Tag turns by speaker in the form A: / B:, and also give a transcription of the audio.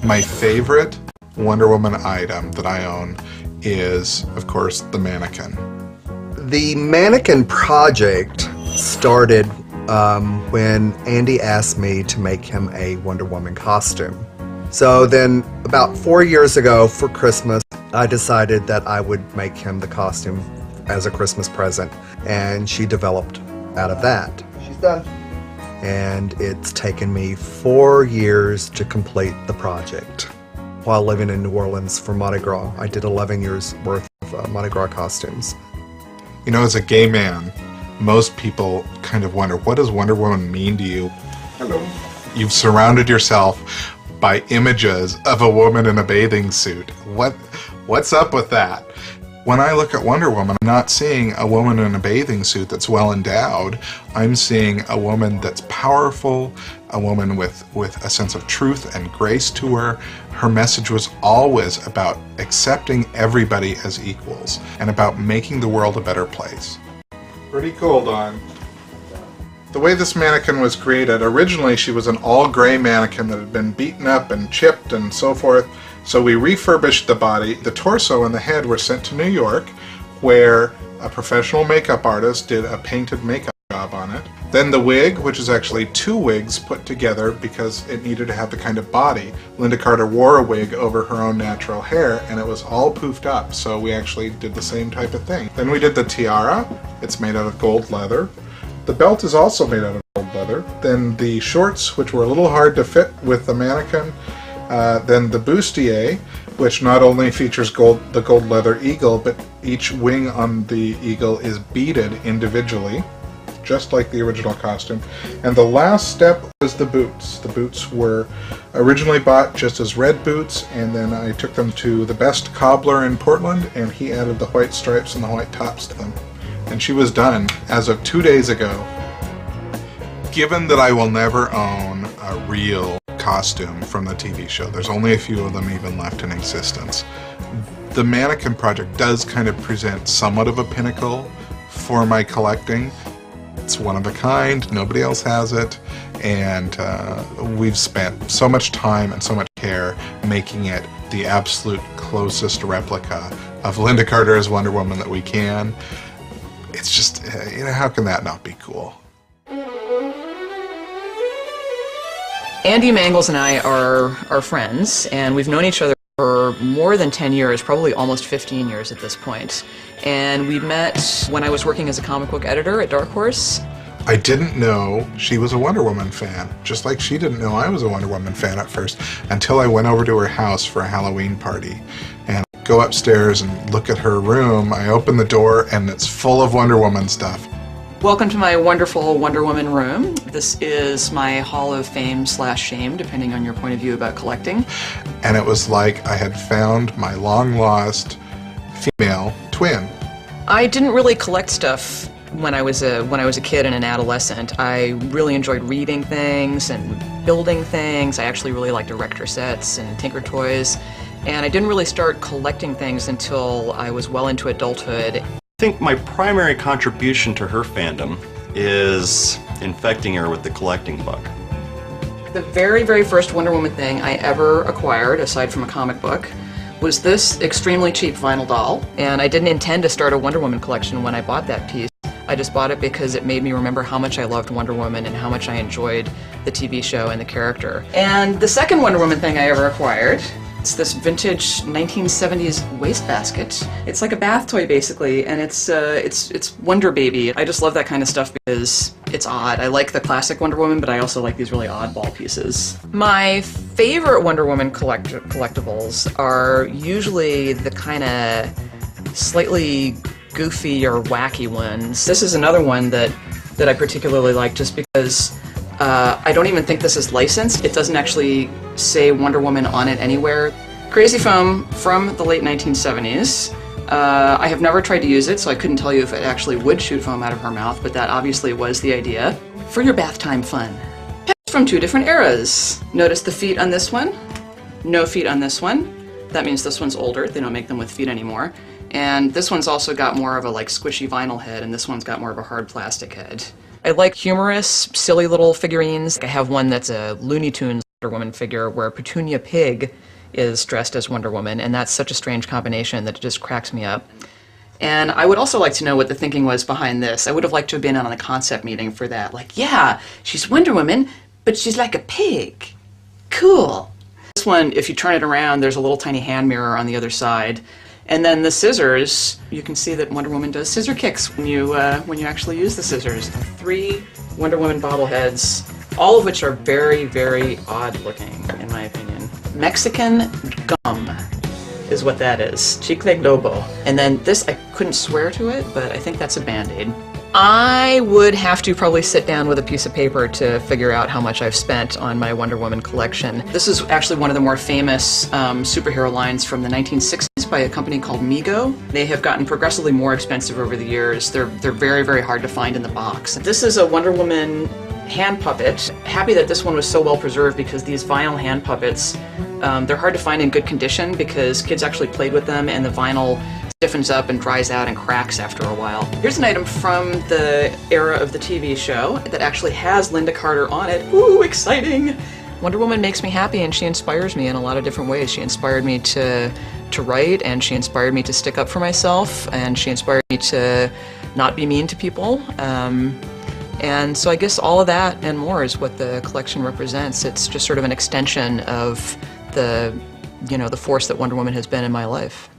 A: My favorite Wonder Woman item that I own is, of course, the mannequin.
B: The mannequin project started when Andy asked me to make him a Wonder Woman costume. So then about 4 years ago for Christmas, I decided that I would make him the costume as a Christmas present, and she developed out of that. She's done. And it's taken me 4 years to complete the project. While living in New Orleans for Mardi Gras, I did 11 years worth of Mardi Gras costumes.
A: You know, as a gay man, most people kind of wonder, what does Wonder Woman mean to you? Hello. You've surrounded yourself by images of a woman in a bathing suit. What's up with that? When I look at Wonder Woman, I'm not seeing a woman in a bathing suit that's well endowed. I'm seeing a woman that's powerful, a woman with a sense of truth and grace to her. Her message was always about accepting everybody as equals and about making the world a better place. Pretty cool, Dawn. The way this mannequin was created, originally she was an all-gray mannequin that had been beaten up and chipped and so forth. So we refurbished the body. The torso and the head were sent to New York, where a professional makeup artist did a painted makeup job on it. Then the wig, which is actually 2 wigs put together because it needed to have the kind of body. Linda Carter wore a wig over her own natural hair, and it was all poofed up, so we actually did the same type of thing. Then we did the tiara. It's made out of gold leather. The belt is also made out of gold leather. Then the shorts, which were a little hard to fit with the mannequin. Then the bustier, which not only features the gold leather eagle, but each wing on the eagle is beaded individually, just like the original costume. And the last step was the boots. The boots were originally bought just as red boots, and then I took them to the best cobbler in Portland, and he added the white stripes and the white tops to them. And she was done as of 2 days ago. Given that I will never own a real costume from the TV show, there's only a few of them even left in existence, the mannequin project does kind of present somewhat of a pinnacle for my collecting. It's one of a kind, nobody else has it, and we've spent so much time and so much care making it the absolute closest replica of Linda Carter as Wonder Woman that we can. It's just, you know, how can that not be cool?
C: Andy Mangels and I are friends, and we've known each other for more than 10 years, probably almost 15 years at this point. And we met when I was working as a comic book editor at Dark Horse.
A: I didn't know she was a Wonder Woman fan, just like she didn't know I was a Wonder Woman fan at first, until I went over to her house for a Halloween party. And go upstairs and look at her room, I open the door and it's full of Wonder Woman stuff.
C: Welcome to my wonderful Wonder Woman room. This is my Hall of Fame / shame, depending on your point of view about collecting.
A: And it was like I had found my long-lost female twin.
C: I didn't really collect stuff when I was a kid and an adolescent. I really enjoyed reading things and building things. I actually really liked erector sets and Tinker Toys. And I didn't really start collecting things until I was well into adulthood.
D: I think my primary contribution to her fandom is infecting her with the collecting bug.
C: The very, very first Wonder Woman thing I ever acquired, aside from a comic book, was this extremely cheap vinyl doll. And I didn't intend to start a Wonder Woman collection when I bought that piece. I just bought it because it made me remember how much I loved Wonder Woman and how much I enjoyed the TV show and the character. And the second Wonder Woman thing I ever acquired, it's this vintage 1970s wastebasket. It's like a bath toy basically, and it's Wonder Baby. I just love that kind of stuff because it's odd. I like the classic Wonder Woman, but I also like these really oddball pieces. My favorite Wonder Woman collectibles are usually the kind of slightly goofy or wacky ones. This is another one that I particularly like just because I don't even think this is licensed. It doesn't actually say Wonder Woman on it anywhere. Crazy foam from the late 1970s. I have never tried to use it, so I couldn't tell you if it actually would shoot foam out of her mouth, but that obviously was the idea. For your bath time fun. Pets from 2 different eras. Notice the feet on this one, no feet on this one. That means this one's older. They don't make them with feet anymore. And this one's also got more of a like squishy vinyl head, and this one's got more of a hard plastic head. I like humorous, silly little figurines. I have one that's a Looney Tunes Wonder Woman figure where Petunia Pig is dressed as Wonder Woman, and that's such a strange combination that it just cracks me up. And I would also like to know what the thinking was behind this. I would have liked to have been on a concept meeting for that. Like, yeah, she's Wonder Woman, but she's like a pig. Cool. This one, if you turn it around, there's a little tiny hand mirror on the other side. And then the scissors, you can see that Wonder Woman does scissor kicks when you actually use the scissors. 3 Wonder Woman bobbleheads, all of which are very, very odd looking, in my opinion. Mexican gum is what that is. Chicle Globo. And then this, I couldn't swear to it, but I think that's a Band-Aid. I would have to probably sit down with a piece of paper to figure out how much I've spent on my Wonder Woman collection. This is actually one of the more famous superhero lines from the 1960s by a company called Mego. They have gotten progressively more expensive over the years. They're very, very hard to find in the box. This is a Wonder Woman hand puppet. Happy that this one was so well preserved because these vinyl hand puppets, they're hard to find in good condition because kids actually played with them and the vinyl stiffens up and dries out and cracks after a while. Here's an item from the era of the TV show that actually has Linda Carter on it. Ooh, exciting! Wonder Woman makes me happy and she inspires me in a lot of different ways. She inspired me to write, and she inspired me to stick up for myself, and she inspired me to not be mean to people. And so I guess all of that and more is what the collection represents. It's just sort of an extension of the force that Wonder Woman has been in my life.